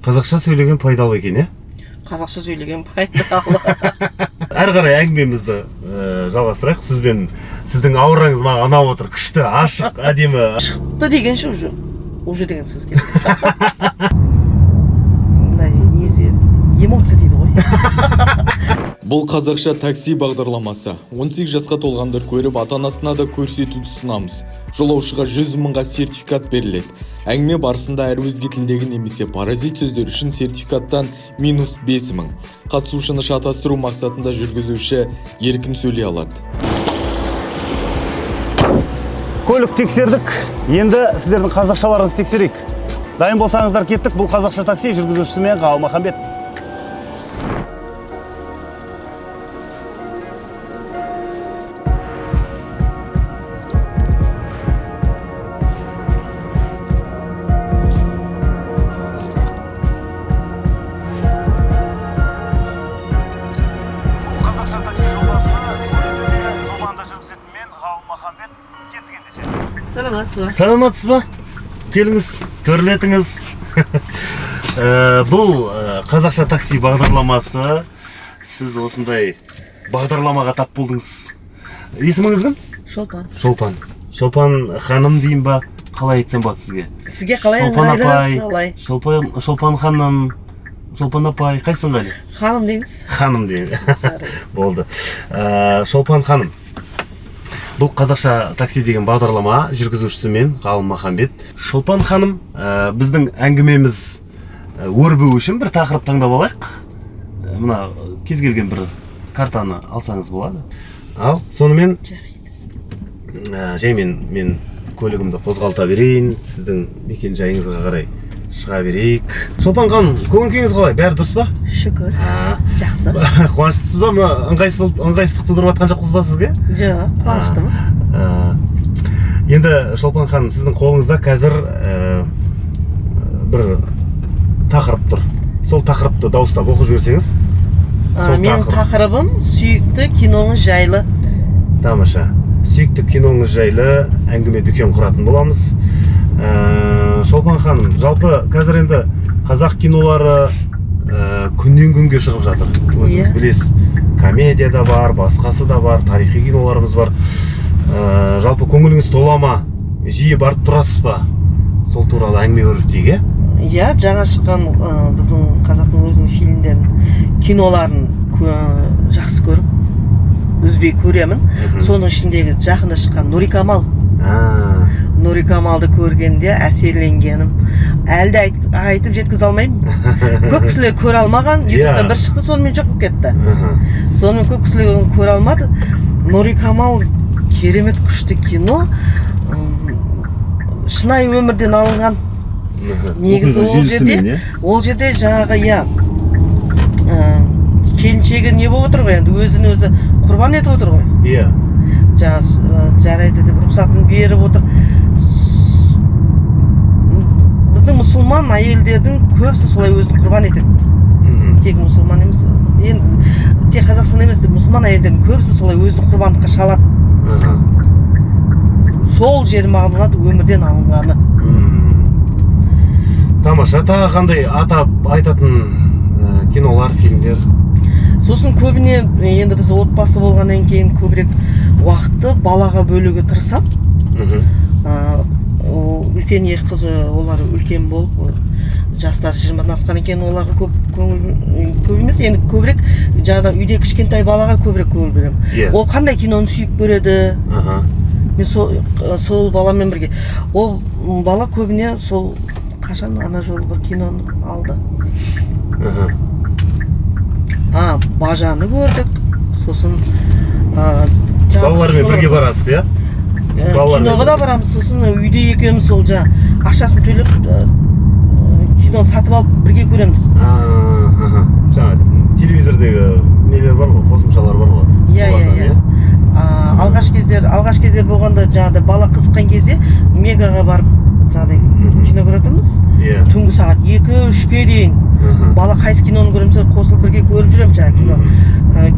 Қазақша сөйлеген пайдалы екен, е? Қазақша сөйлеген пайдалы. Әрі қарай әңгімемізді жалғастырайық. Сіздің аураңыз маған ұнап отыр. Күшті, ашық, әдемі. Шықты дегенше уже деген сөз керек. Незе эмоция дейді ғой. Бұл қазақша такси бағдарламасы. 18 жасқа толғандар көріп, ата-анасына да көрсетуді ұсынамыз. Жолаушыға 100 мыңға сертификат беріледі. Әңгіме барысында әр өзге тілдегі немесе паразит сөздер үшін сертификаттан -5 мың. Қатысушыны шатастыру мақсатында жүргізуші еркін сөйлей алады. Көлік тексердік. Енді сіздердің қазақшаларыңызды тексерейік. Дайын болсаңыздар кеттік. Бұл қазақша такси, жүргізушісі мен Ғалымаханбет. Саламатсыз ба? Келіңіз, төрлетіңіз. Бұл қазақша такси бағдарламасы. Сіз осындай бағдарламаға тап болдыңыз. Есіміңіз кім? Шолпан. Шолпан ханым дейін ба? Қалай айтсам болады сізге? Сізге қалай ыңғайлы? Шолпан ханым, Шолпан апай, қайсың ғали? Ханым дейіңіз. Ханым дейін. Болды. Шолпан ханым. Бұл қазақша такси деген бағдарлама, жүргізушісі мен Ғалымаханбет. Шолпан ханым, біздің әңгімеміз өрбу үшін бір тақырып таңдап алайық. Мына кез келген бір картаны алсаңыз болады. Ал, сонымен жаймен мен көлігімді қозғалта берейін, сіздің мекен жайыңызға қарай шыға берейік. Шолпан ханым, көңіл-күйіңіз қалай? Бәрі дұрыс па? Шүкір. Жақсы. Қуаныштысыз ба? Ыңғайсыздық тудырып жатқан жоқпыз ба сізге? Жоқ, қуаныштымын. Енді Шолпан ханым, сіздің қолыңызда қазір бір тақырып тұр. Сол тақырыпты дауыстап оқып жіберсеңіз. Менің тақырыбым сүйікті киноңыз жайлы. Тамаша. Сүйікті киноңыз жайлы әңгіме дүкен құратын боламыз. Шолпан ханым, жалпы қазір енді қазақ кинолары күннен күнге шығып жатыр. Өзіңіз білесіз, комедия да бар, басқасы да бар, тарихи киноларымыз бар. Жалпы көңіліңіз тола ма? Жиі барып тұрасыз ба? Сол туралы әңгіме өрбітейік, е? Иә, жаңа шыққан біздің қазақтың өзінің фильмдерін, киноларын жақсы көріп, үзбей көремін. Соның ішіндегі жақында шыққан Нурикамалды көргенде әсерленгенім. Әлде айтып жеткізе алмаймын. Көп кісілер көре алмаған, ютубтан бір шықты, сонымен жоқ болып кетті. Сонымен көп кісілер көре алмады. Нурикамал керемет күшті кино. Шынайы өмірден алынған. Негізі ол жерде жаңағы келіншегі не болып отыр ғой, енді өзін өзі құрбан етіп отыр ғой. Жарайды деп рұқсатын беріп отыр. Біздің мұсылман әйелдердің көбісі солай өзін құрбан етеді. Тек мұсылман емес, енді тек Қазақстан емес, мұсылман әйелдердің көбісі солай өзін құрбандыққа шалады. Сол жері маған ұнады, өмірден алынғаны. Тамаша, тағы қандай атап айтатын кинолар, фильмдер? Сосын көбіне енді біз отбасы болғаннан кейін көбірек уақытты балаға бөлуге тырысам. Үлкен екі қызы, олар үлкен болып, жастар 20-дан асқан екен, оларға көп емес, енді көбірек жаңағыда үйде кішкентай балаға көбірек көңіл беремін. Ол қандай киноны сүйіп көреді? Мен сол баламен бірге. Ол бала көбіне сол қашан ана жолы бір киноны алды. Бажаны көрдік. Сосын балалармен бірге барасыз, иә? Киноға да барамыз. Сосын үйде екеуміз сол ақшасын төлеп киноны сатып алып бірге көреміз. Жаңа телевизордегі нелер бар ғой, қосымшалар бар ғой. Иә. Алғаш кездер болғанда жаңағыдай бала қызыққан кезде Мегаға барып жаңағыдай кино көретінбіз. Түнгі сағат 2-3-ке дейін. Бала қайсы киноны көреміз, қосылып бірге көріп жүрем жаңа кино.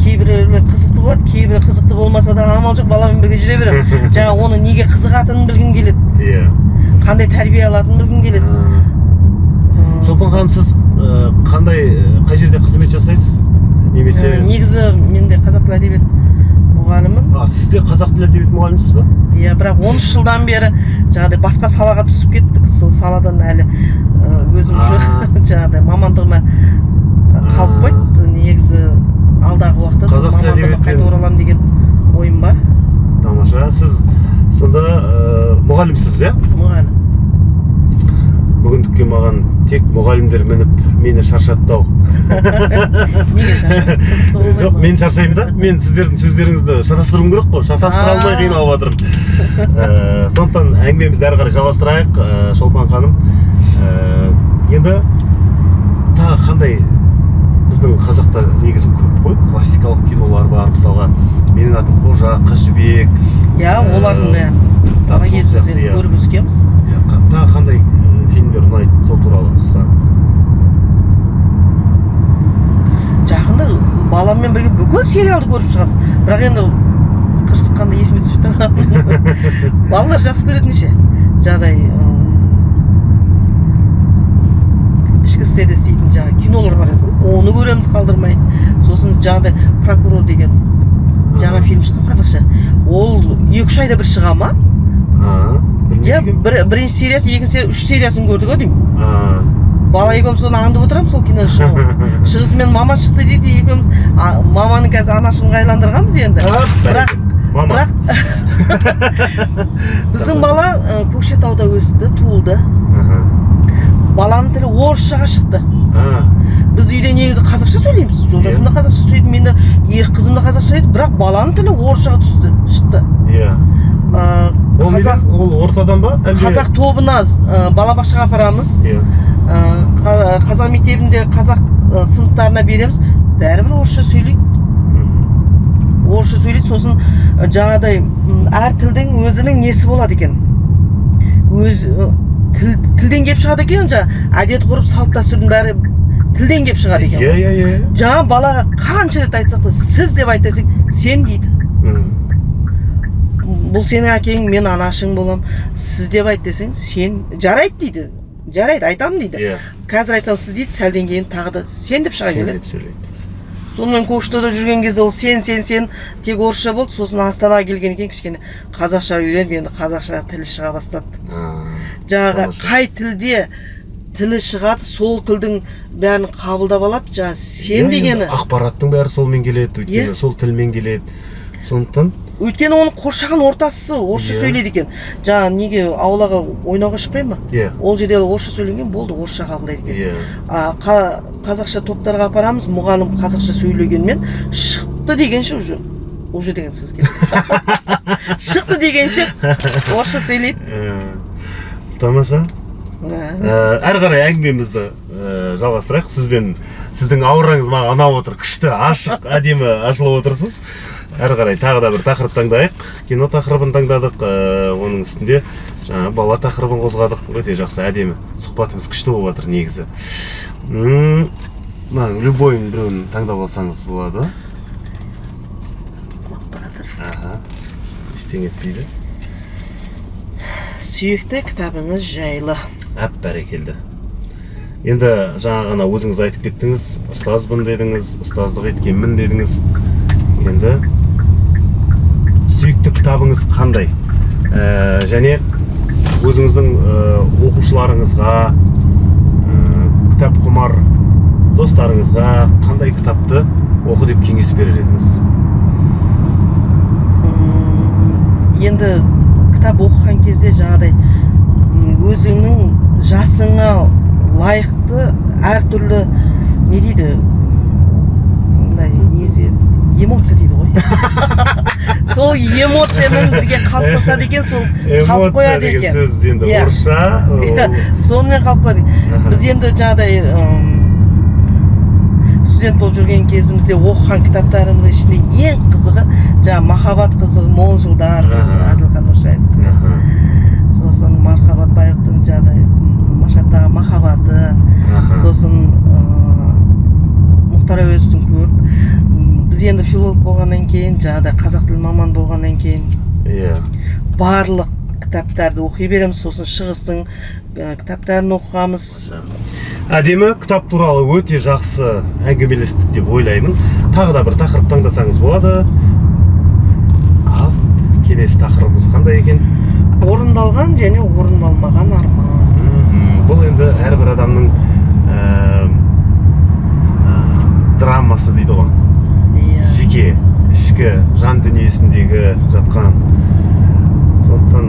Кейбіреулер қызықты болады, кейбірі қызықты болмаса да амал жоқ, баламен бірге жүре берем. Жаңа оны неге қызығатынын білгім келеді. Қандай тәрбие алатынын білгім келеді. Шолпан ханым, сіз қай жерде қызмет жасайсыз? Немесе негізі мен де қазақ тілі әдебиет мұғалімін. Сіз де қазақ тілі әдебиет мұғалімісіз ба? Иә, бірақ 13 жылдан бері жаңағыдай басқа салаға түсіп кеттік. Сол саладан әлі өзім жаңағыдай мамандығыма қалып қойды. Негізі алдағы уақытта мамандығыма қайта ораламын деген ойым бар. Тамаша. Сіз сонда мұғалімсіз, иә? Мұғалім. Бүгіндікке маған тек мұғалімдер мініп мені шаршаттау. Неге шаршайсыз? Жоқ, мен шаршаймын да. Мен сіздердің сөздеріңізді шатастыруым керек қой. Шатастыра алмай қиналып жатырмын. Сондықтан әңгімемізді әрі қарай жалғастырайық, Шолпан ханым. Енді тағы қандай біздің қазақта негізі көп қой, классикалық кинолар бар. Мысалға менің атым Қожа, Қыз жібек. Иә, олардың бәрін бала кезімізден көріп өскенбіз. Тағы қандай фильмдер ұнайды, сол туралы қысқа? Жақында баламмен бірге бүкіл сериалды көріп шығамыз. Бірақ енді қырсыққанда есіме түсіп тұрған. Балалар жақсы көретін ше. Жағдай ішкі істерде істейтін жаңағы кинолар бар еді. Оны көреміз қалдырмай. Сосын жаңағыдай прокурор деген жаңа фильм шыққан қазақша. Ол 2-3 айда бір шыға ма? Иә, бірінші сериясы, екінші 3 сериясын көрдік ау деймін. Бала екеуміз соны аңдып отырамыз сол кино шығуы. Шығысымен мама шықты дейді, екеуміз маманы қазір анашымға айландырғанбыз енді. Бірақ біздің бала Көкшетауда өсті, туылды. Баланың тілі орысшаға шықты. Біз үйде негізі қазақша сөйлейміз. Жолдасым да қазақша сөйлейді, мен де екі қызым да қазақша сөйлейді, бірақ баланың тілі орысшаға шықты. Ол ортадан ба? Қазақ тобына балабақшаға апарамыз. Қазақ мектебінде қазақ сыныптарына береміз. Бәрібір орысша сөйлейді. Орысша сөйлейді, сосын жаңағыдай әр тілдің өзінің несі болады екен. Тілден кеп шығады екен, әдет ғұрып, салт дәстүрдің бәрі тілден кеп шығады екен. Жаңа балаға қанша рет айтсақ та сіз деп айтасың, сен дейді. Бұл сенің әкең, мен анашың болам. Сіз деп айт десең, сен жарайды дейді. Жарайды, айтамын дейді. Қазір айтсаң сіз дейді, сәлден кейін тағы да сен деп шыға келеді. Сонымен Көкшетауда жүрген кезде ол сен тек орысша болды. Сосын Астанаға келген екен кішкене қазақша үйреніп, енді қазақша тілі шыға бастады. Жаңағы қай тілде тілі шығады, сол тілдің бәрін қабылдап алады. Жаңағы сен дегені ақпараттың бәрі солмен келеді, өйткені сол тілмен келеді. Сондықтан өйткені оның қоршаған ортасы орысша сөйлейді екен. Жаңа неге аулаға ойнауға шықпай ма? Ол жерде орысша сөйленген болды, орысша қабылдайды екен. Қазақша топтарға апарамыз, мұғалім қазақша сөйлегенмен шықты дегенше уже деген сөз келді. Шықты дегенше орысша сөйлейді. Тамаша. Әрі қарай әңгімемізді жалғастырайық. Сіздің аураңыз маған ұнап отыр, күшті, ашық, әдемі ашылып отырсыз. Әрі қарай тағы да бір тақырып таңдайық. Кино тақырыбын таңдадық, оның үстінде бала тақырыбын қозғадық. Өте жақсы, әдемі. Сұхбатымыз күшті болып жатыр негізі. Любойын біреуін таңдап алсаңыз болады. Ештеңе етпейді. Сүйікті кітабыңыз жайлы. Бәрекелді. Енді жаңа ғана өзіңіз айтып кеттіңіз, ұстазбын дедіңіз, ұстаздық еткенмін дедіңіз. Енді сүйікті кітабыңыз қандай? Және өзіңіздің оқушыларыңызға, кітап құмар достарыңызға қандай кітапты оқы деп кеңес берер едіңіз? Енді кітап оқыған кезде жаңағыдай өзіңнің жасыңа лайықты әртүрлі не дейді? Эмоция дейді ғой. Сол эмоцияның бірге қалыптасады екен, сол қалып қояды екен. Эмоция деген сөз енді орысша. Сонымен қалып қояды. Біз енді жаңағыдай студент болып жүрген кезімізде оқыған кітаптарымыздың ішінде ең қызығы жаңа махаббат қызығы мол жылдар, Әзілхан Нұршайып. Сосын Мархабат Байғұттың жаңағыдай Машаттағы махаббаты, сосын Мұхтар Әуезовтың көп. Біз енді филолог болғаннан кейін, жаңағыдай қазақ тілі маман болғаннан кейін барлық кітаптарды оқи береміз, сосын шығыстың кітаптарын оқығанбыз. Әдемі кітап туралы өте жақсы әңгімелестік деп ойлаймын. Тағы да бір тақырып таңдасаңыз болады. Ал келесі тақырыбымыз қандай екен? Орындалған және орындалмаған арман. Бұл енді әрбір адамның драмасы дейді ғой. Жеке, ішкі, жан дүниесіндегі жатқан. Сондықтан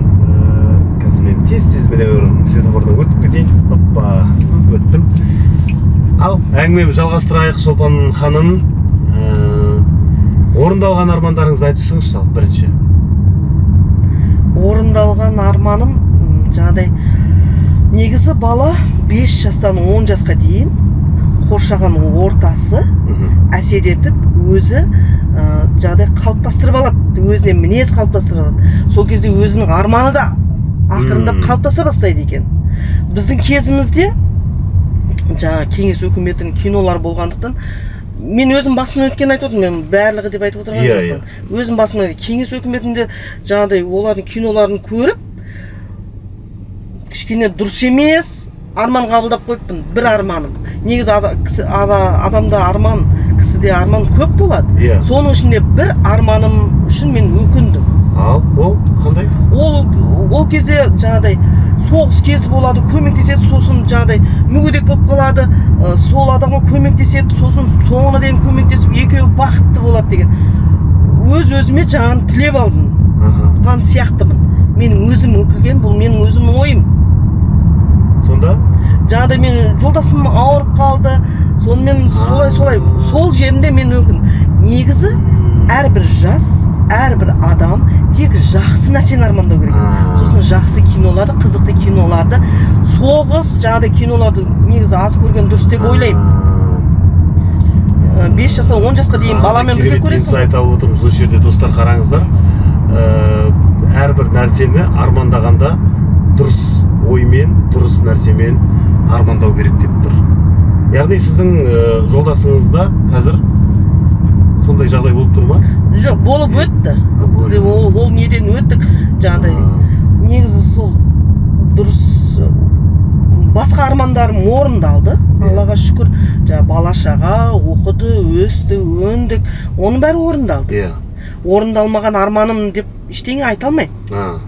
қазір мен тез светофордан өтіп кетейін. Оппа, өттім. Ал әңгімемізді жалғастырайық, Шолпан ханым. Орындалған армандарыңызды айтып шығыңыз жалпы бірінші. Орындалған арманым, жаңағыдай, негізі бала 5 жастан 10 жасқа дейін қоршаған ортасы әсер етіп, өзі жаңағыдай қалыптастырып алады, өзіне мінез қалыптастырып алады. Сол кезде өзінің арманы да ақырындап қалыптаса бастайды екен. Біздің кезімізде жаңа кеңес өкіметінің кинолар болғандықтан, мен өзім басымнан өткен айтып отырмын, мен барлығы деп айтып отырған жоқпын. Өзім басымнан кеңес өкіметінде жаңағыдай олардың киноларын көріп, кішкене дұрыс емес арман қабылдап қойыппын, бір арманым. Негізі адамда арман, кісіде арман көп болады. Соның ішінде бір арманым үшін мен өкіндім. Ал, ол қандай? Ол кезде жаңағыдай соғыс кезі болады, көмектеседі, сосын жаңағыдай мүгедек болып қалады, сол адамға көмектеседі, сосын соңына дейін көмектесіп, екеуі бақытты болады деген. Өз-өзіме жаңағыны тілеп алдым. Қан сияқтымын. Менің өзім өкілген, бұл менің өзімнің ойым. Сонда? Жаңағыдай мен жолдасым ауырып қалды, сонымен солай сол жерінде мен өкін. Негізі әрбір жас, әрбір адам тек жақсы нәрсені армандау керек. Сосын жақсы киноларды, қызықты киноларды, соғыс жаңағыдай киноларды негізі аз көрген дұрыс деп ойлаймын. 5 жастан 10 жасқа дейін баламен бірге көресің. Керемет айтып отырмыз, осы жерде достар қараңыздар. Әрбір нәрсені армандағанда дұрыс оймен, дұрыс нәрсемен армандау керек деп тұр. Яғни сіздің жолдасыңызда қазір сондай жағдай болып тұр ма? Жоқ, болып өтті. Бізде ол неден өттік, жаңағыдай. Негізі сол дұрыс басқа армандарым орындалды. Аллаға шүкір, бала-шаға оқыды, өсті, өндік. Оның бәрі орындалды. Орындалмаған арманым деп ештеңе айта алмаймын.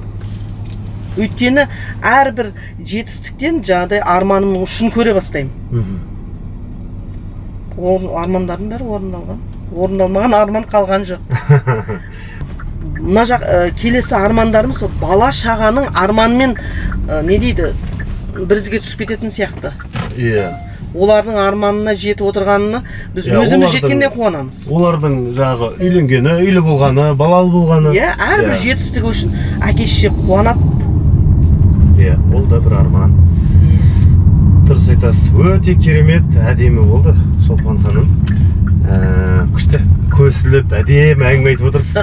Өйткені әрбір жетістіктен жаңағыдай арманымның ұшын көре бастаймын. Армандардың бәрі орындалған. Орындалмаған арман қалған жоқ. Мына жақ келесі армандарым сол бала-шағаның арманымен не дейді, бірізге түсіп кететін сияқты. Олардың арманына жетіп отырғанына біз өзіміз жеткенде қуанамыз. Олардың жағы үйленгені, үйлі болғаны, балалы болғаны. Әрбір жетістігі үшін әке-шеше қуанады. Ол да бір арман. Дұрыс айтасыз. Өте керемет, әдемі болды, Шолпан ханым. Күшті, көсіліп, әдемі әңгіме айтып отырсыз.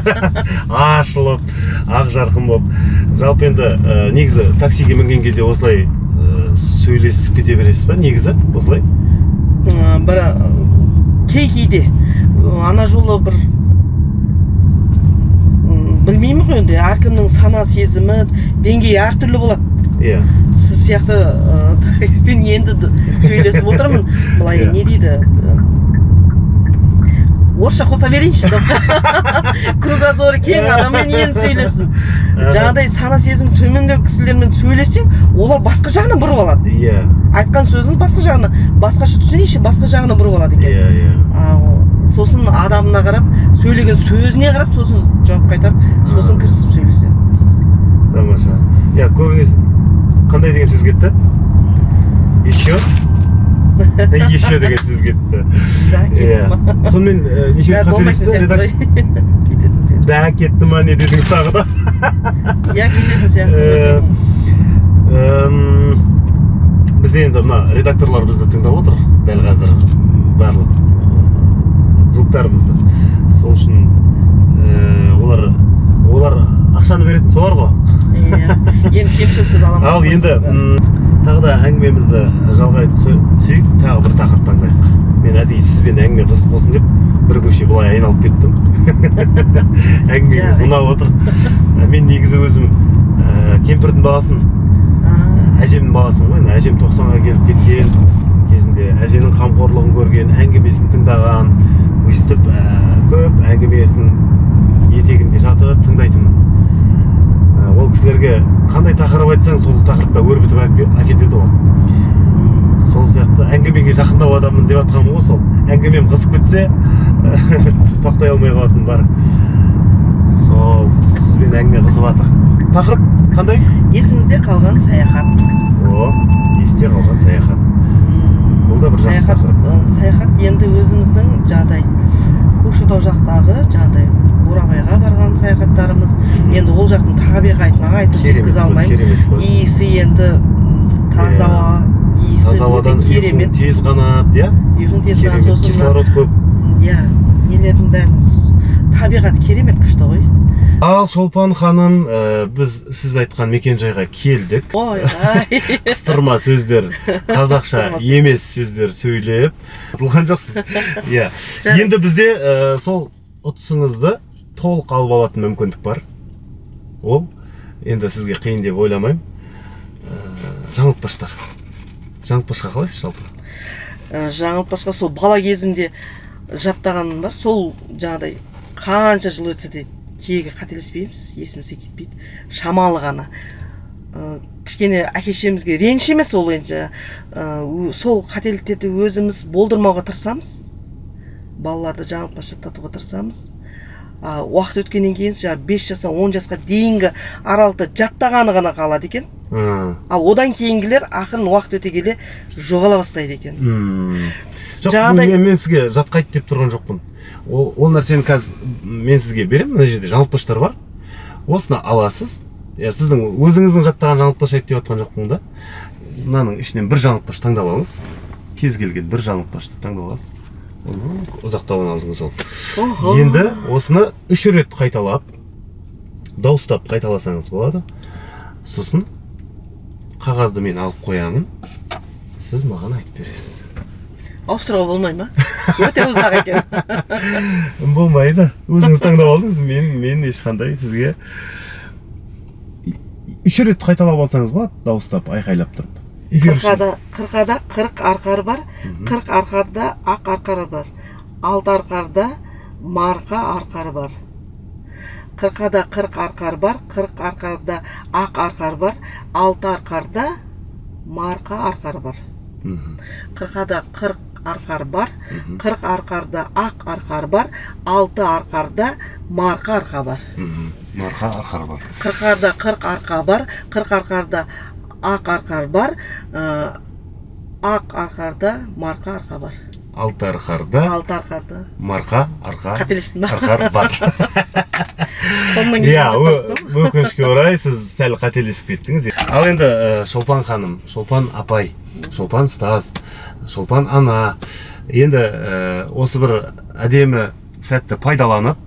Ашылып, ақ жарқын болып. Жалпы енді негізі таксиге мінген кезде осылай сөйлесіп кете бересіз ба, негізі осылай? Бір кейде ана жолы бір білмеймін ғой енді, әркімнің сана сезімі, деңгейі әртүрлі болады. Сіз сияқты мен енді сөйлесіп отырмын, былай не дейді, орысша қоса берейінші. Кругозоры кең адаммен енді сөйлестім. Жаңағыдай сана сезім төмендеу кісілермен сөйлессең, олар басқа жағына бұрып алады. Айтқан сөзіңіз басқа жағына, басқаша түсінейші, басқа жағына бұрып алады екен. Сосын адамына қарап, сөйлеген сөзіне қарап, сосын жауап қайтарып, сосын кірісіп сөйлесем. Тамаша. Көбіңіз қандай деген сөз кетті? Еще? Еще деген сөз кетті. Сонымен неше қателесті редактор? Да, кетті ма, не дедіңіз тағы да? Кететін сияқты. Бізде енді мына редакторлар бізді тыңдап отыр, дәл қазір барлық звуктарымызды. Сол үшін олар ақшаны беретін солар ғой. Енді кемшілсіз аламын. Ал енді тағы да әңгімемізді жалғай түсейік, тағы бір тақырып таңдайық. Мен әдейі сізбен әңгіме қызық болсын деп бір көше былай айналып кеттім. Әңгімеңіз ұнап отыр. Мен негізі өзім кемпірдің баласын, әжемнің баласын ғой. Әжем 90-ға келіп кеткен кезінде әженің қамқорлығын көрген, әңгімесін тыңдаған, өйстіп көп әңгімесін етегінде жатып тыңдайтынмын. Ол кісілерге қандай тақырып айтсаң, сол тақырыпта өрбітіп әкетеді ғой. Сол сияқты әңгімеге жақындау адаммын деп жатқанмын ғой. Сол әңгімем қызып кетсе, тоқтай алмай қалатын бар. Сол сізбен әңгіме қызып жатыр. Тақырып қандай? Есіңізде қалған саяхат. Есте қалған саяхат. Бұл да бір жақсы тақырып. Саяхат енді өзіміздің жағдай Көкшетау жақтағы жағдай Бурабайға барған саяхаттарымыз. Енді ол жақтың табиғатына айтып жеткізе алмаймын. Иісі енді таза ауа, иісі ауадан керемет. Тез қанат, иә? Ұйқың тез қанат, сосын кислород көп. Иә, нелердің бәрі табиғат керемет күшті ғой. Ал Шолпан ханым, біз сіз айтқан мекенжайға келдік. Қыстырма сөздер, қазақша емес сөздер сөйлеп ұтылған жоқсыз. Иә. Енді бізде сол ұтысыңызды толық алып алатын мүмкіндік бар. Ол енді сізге қиын деп ойламаймын. Жаңылтпаштар. Жаңылтпашқа қалайсыз жалпы? Жаңылтпашқа сол бала кезімде жаттағаным бар. Сол жағдай қанша жыл өтсе де тегі қателеспейміз, есімізге кетпейді. Шамалы ғана. Кішкене әке-шешемізге реніш емес ол енді. Сол қателіктерді өзіміз болдырмауға тырысамыз. Балаларды жаңылтпаш жаттатуға тырысамыз. Уақыт өткеннен кейін 5 жастан 10 жасқа дейінгі аралықта жаттағаны ғана қалады екен. Ал одан кейінгілер ақырын уақыт өте келе жоғала бастайды екен. Жоқ, мен сізге жатқайды деп тұрған жоқпын. Ол нәрсені қазір мен сізге беремін. Мына жерде жаңылтпаштар бар. Осыны аласыз. Сіздің өзіңіздің жаттаған жаңылтпаш айт деп жатқан жоқпын да. Мынаның ішінен бір жаңылтпаш таңдап алыңыз. Кез келген бір жаңылтпашты таңдап аласыз. Ұзақтауын алдыңыз ол. Енді осыны 3 рет қайталап, дауыстап қайталасаңыз болады. Сосын қағазды мен алып қоямын. Сіз маған айтып бересіз. Ауыстыруға болмай ма? Өте ұзақ екен. Болмайды. Өзіңіз таңдап алдыңыз. Мен ешқандай сізге 3 рет қайталап алсаңыз болады, дауыстап, айқайлап тұрып. 40-да 40 арқар бар, 40 арқарда ақ арқар бар, 6 арқарда марқа арқар бар. 40-да 40 арқар бар, 40 арқарда ақ арқар бар, 6 арқарда марқа арқар бар. 40-да 40 арқар бар, 40 арқарда ақ арқар бар, 6 арқарда марқа арқа бар. Марқа арқар бар. 40-да 40 арқа бар, 40 арқарда ақ арқар бар, ақ арқарда марқа арқа бар. 6 арқарда марқа арқа арқар бар. Өкінішке орай сіз сәл қателесіп кеттіңіз. Ал енді Шолпан ханым, Шолпан апай, Шолпан ұстаз, Шолпан ана, енді осы бір әдемі сәтті пайдаланып,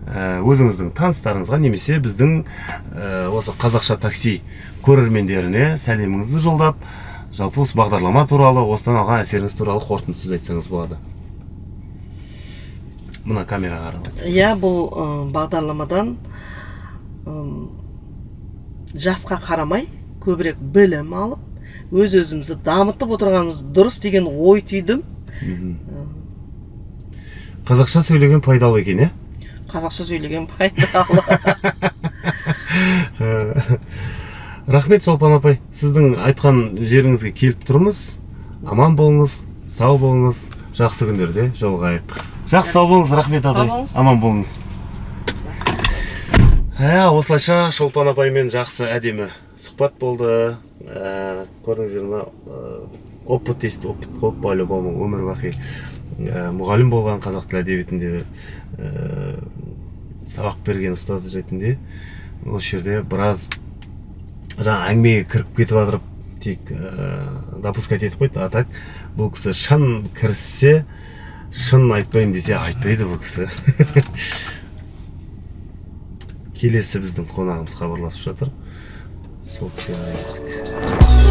өзіңіздің таныстарыңызға немесе біздің осы қазақша такси көрермендеріне сәлеміңізді жолдап, жалпы осы бағдарлама туралы, осыдан алған әсеріңіз туралы қорытындысыз айтсаңыз болады. Мына камераға қарап айтсаңыз. Иә, бұл бағдарламадан жасқа қарамай, көбірек білім алып, өз-өзімізді дамытып отырғанымыз дұрыс деген ой түйдім. Қазақша сөйлеген пайдалы екен, е? Қазақша сөйлеген пайдалы. Рахмет, Шолпан апай. Сіздің айтқан жеріңізге келіп тұрмыз. Аман болыңыз, сау болыңыз, жақсы күндерде жолығайық. Жақсы сау болыңыз, рахмет апай. Аман болыңыз. Осылайша Шолпан апаймен жақсы әдемі сұхбат болды. Көрдіңіздер ме? Опыт қоп по-любому өмір бақи. Мұғалім болған, қазақ тілі әдебиетінде сабақ берген ұстаз ретінде осы жерде біраз жаңа әңгімеге кіріп кетіп жатырып тек допускать етіп қойды. А так бұл кісі шын кіріссе, шын айтпайын десе айтпайды бұл кісі. Келесі біздің қонағымыз хабарласып жатыр. Сол кісіге